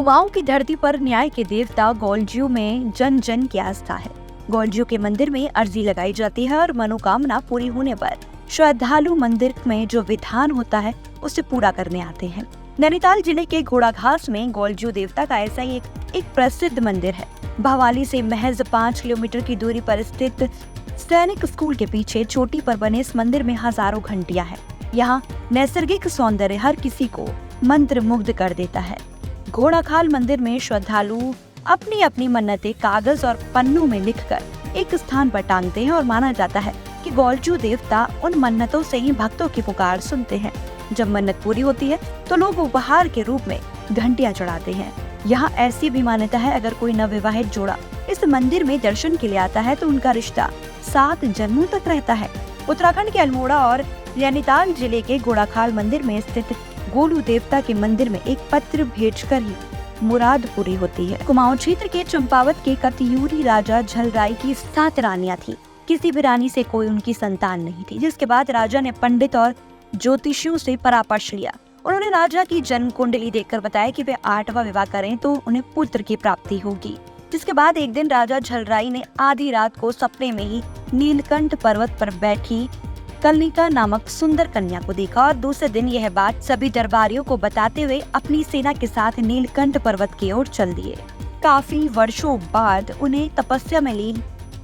कुमाऊं की धरती पर न्याय के देवता गोलज्यू में जन जन की आस्था है। गोलज्यू के मंदिर में अर्जी लगाई जाती है और मनोकामना पूरी होने पर श्रद्धालु मंदिर में जो विधान होता है उसे पूरा करने आते हैं। नैनीताल जिले के घोड़ाघास में गोलज्यू देवता का ऐसा ही एक प्रसिद्ध मंदिर है। भवाली से महज 5 किलोमीटर की दूरी पर स्थित सैनिक स्कूल के पीछे चोटी पर बने इस मंदिर में हजारों घंटियां हैं। यहाँ नैसर्गिक सौंदर्य हर किसी को मंत्र मुग्ध कर देता है। घोड़ाखाल मंदिर में श्रद्धालु अपनी अपनी मन्नतें कागज और पन्नों में लिखकर एक स्थान पर टांगते हैं और माना जाता है कि गोलज्यू देवता उन मन्नतों से ही भक्तों की पुकार सुनते हैं। जब मन्नत पूरी होती है तो लोग उपहार के रूप में घंटियां चढ़ाते हैं। यहाँ ऐसी भी मान्यता है, अगर कोई नवविवाहित जोड़ा इस मंदिर में दर्शन के लिए आता है तो उनका रिश्ता 7 जन्मों तक रहता है। उत्तराखंड के अल्मोड़ा और नैनीताल जिले के घोड़ाखाल मंदिर में स्थित गोलू देवता के मंदिर में एक पत्र भेजकर ही मुराद पूरी होती है। कुमाऊं क्षेत्र के चंपावत के कतियूरी राजा झलराई की 7 रानियां थीं। किसी भी रानी से कोई उनकी संतान नहीं थी, जिसके बाद राजा ने पंडित और ज्योतिषियों से परामर्श लिया। उन्होंने राजा की जन्म कुंडली देखकर बताया कि वे 8वां विवाह करें तो उन्हें पुत्र की प्राप्ति होगी। जिसके बाद एक दिन राजा झलराई ने आधी रात को सपने में ही नीलकंठ पर्वत पर बैठी कलनिका नामक सुंदर कन्या को देखा और दूसरे दिन यह बात सभी दरबारियों को बताते हुए अपनी सेना के साथ नीलकंठ पर्वत की ओर चल दिए। काफी वर्षों बाद उन्हें तपस्या में लीन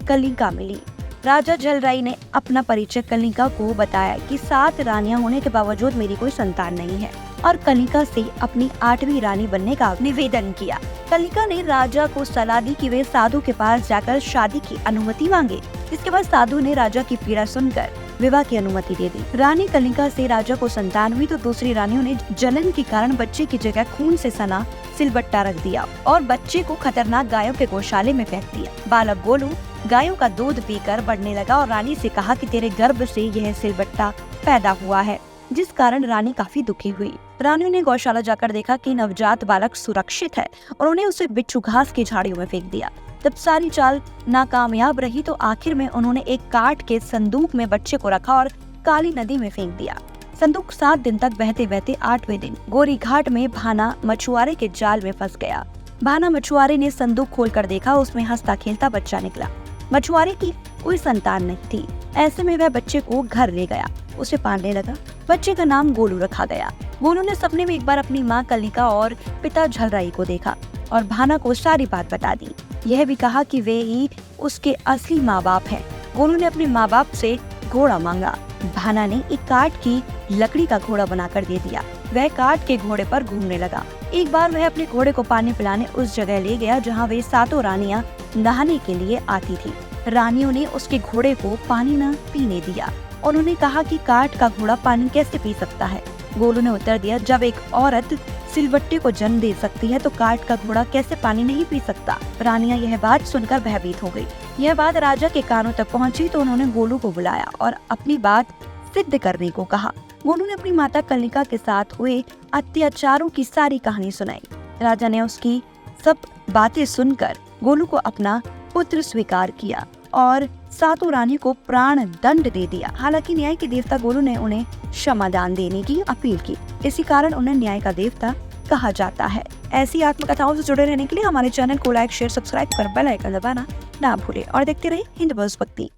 कलिका मिली। राजा झलराई ने अपना परिचय कलिका को बताया कि 7 रानियां होने के बावजूद मेरी कोई संतान नहीं है और कलिका से अपनी 8वीं रानी बनने का निवेदन किया। कलिका ने राजा को सलाह दी कि वे साधु के पास जाकर शादी की अनुमति मांगे। इसके बाद साधु ने राजा की पीड़ा सुनकर विवाह की अनुमति दे दी। रानी कलिका से राजा को संतान हुई तो दूसरी रानियों ने जलन के कारण बच्चे की जगह खून से सना सिलबट्टा रख दिया और बच्चे को खतरनाक गायों के गौशाले में फेंक दिया। बालक गोलू गायों का दूध पीकर बढ़ने लगा और रानी से कहा कि तेरे गर्भ से यह सिलबट्टा पैदा हुआ है, जिस कारण रानी काफी दुखी हुई। रानी ने गौशाला जाकर देखा कि नवजात बालक सुरक्षित है और उन्हें उसे बिच्छू घास की झाड़ियों में फेंक दिया। जब सारी चाल नाकामयाब रही तो आखिर में उन्होंने एक काठ के संदूक में बच्चे को रखा और काली नदी में फेंक दिया। संदूक 7 दिन तक बहते बहते 8वें दिन गोरी घाट में भाना मछुआरे के जाल में फंस गया। भाना मछुआरे ने संदूक खोलकर देखा, उसमें हंसता खेलता बच्चा निकला। मछुआरे की कोई संतान नहीं थी। ऐसे में वह बच्चे को घर ले गया, उसे पालने लगा। बच्चे का नाम गोलू रखा गया। गोलू ने सपने में एक बार अपनी माँ कलिका और पिता झलराई को देखा और भाना को सारी बात बता दी। यह भी कहा कि वे ही उसके असली माँ बाप हैं। गोलू ने अपने माँ बाप से घोड़ा मांगा। भाना ने एक काठ की लकड़ी का घोड़ा बनाकर दे दिया। वह काठ के घोड़े पर घूमने लगा। एक बार वह अपने घोड़े को पानी पिलाने उस जगह ले गया जहाँ वे 7 रानियां नहाने के लिए आती थी। रानियों ने उसके घोड़े को पानी न पीने दिया। उन्होंने कहा कि काठ का घोड़ा पानी कैसे पी सकता है। गोलू ने उत्तर दिया, जब एक औरत सिलबट्टे को जन्म दे सकती है तो काठ का घोड़ा कैसे पानी नहीं पी सकता। रानियां यह बात सुनकर भयभीत हो गई। यह बात राजा के कानों तक पहुंची तो उन्होंने गोलू को बुलाया और अपनी बात सिद्ध करने को कहा। गोलू ने अपनी माता कलिका के साथ हुए अत्याचारों की सारी कहानी सुनाई। राजा ने उसकी सब बातें सुनकर गोलू को अपना पुत्र स्वीकार किया और 7 रानी को प्राण दंड दे दिया। हालांकि न्याय के देवता गोलू ने उन्हें क्षमादान देने की अपील की। इसी कारण उन्हें न्याय का देवता कहा जाता है। ऐसी आत्मकथाओं से जुड़े रहने के लिए हमारे चैनल को लाइक, शेयर, सब्सक्राइब कर बेल आइकन दबाना ना भूलें और देखते रहिए हिंद बॉस भक्ति।